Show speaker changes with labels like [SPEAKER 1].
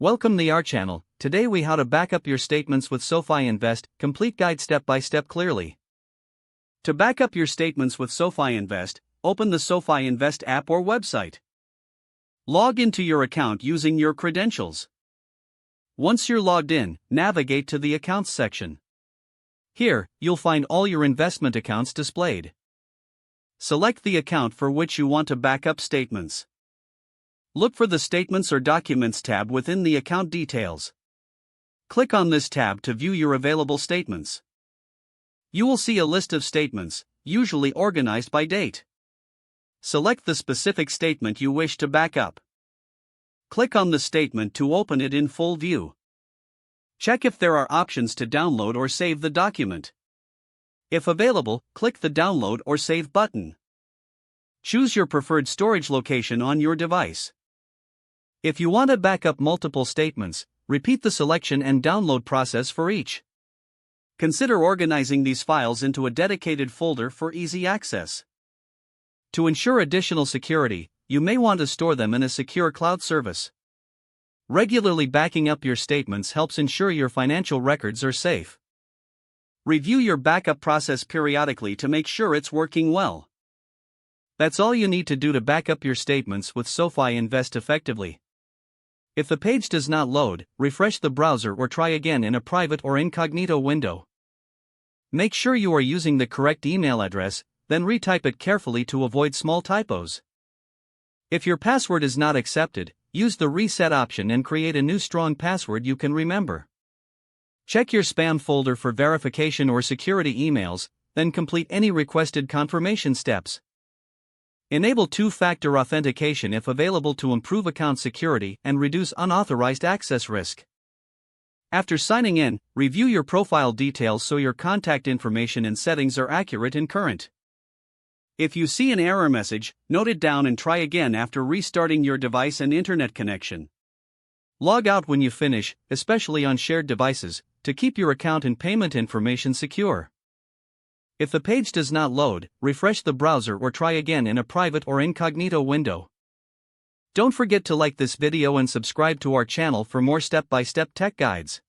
[SPEAKER 1] Welcome to our channel. Today we how to back up your statements with SoFi Invest, complete guide step by step clearly. To back up your statements with SoFi Invest, open the SoFi Invest app or website. Log into your account using your credentials. Once you're logged in, navigate to the Accounts section. Here, you'll find all your investment accounts displayed. Select the account for which you want to back up statements. Look for the Statements or Documents tab within the account details. Click on this tab to view your available statements. You will see a list of statements, usually organized by date. Select the specific statement you wish to back up. Click on the statement to open it in full view. Check if there are options to download or save the document. If available, click the Download or Save button. Choose your preferred storage location on your device. If you want to back up multiple statements, repeat the selection and download process for each. Consider organizing these files into a dedicated folder for easy access. To ensure additional security, you may want to store them in a secure cloud service. Regularly backing up your statements helps ensure your financial records are safe. Review your backup process periodically to make sure it's working well. That's all you need to do to back up your statements with SoFi Invest effectively. If the page does not load, refresh the browser or try again in a private or incognito window. Make sure you are using the correct email address, then retype it carefully to avoid small typos. If your password is not accepted, use the reset option and create a new strong password you can remember. Check your spam folder for verification or security emails, then complete any requested confirmation steps. Enable two-factor authentication if available to improve account security and reduce unauthorized access risk. After signing in, review your profile details so your contact information and settings are accurate and current. If you see an error message, note it down and try again after restarting your device and internet connection. Log out when you finish, especially on shared devices, to keep your account and payment information secure. If the page does not load, refresh the browser or try again in a private or incognito window. Don't forget to like this video and subscribe to our channel for more step-by-step tech guides.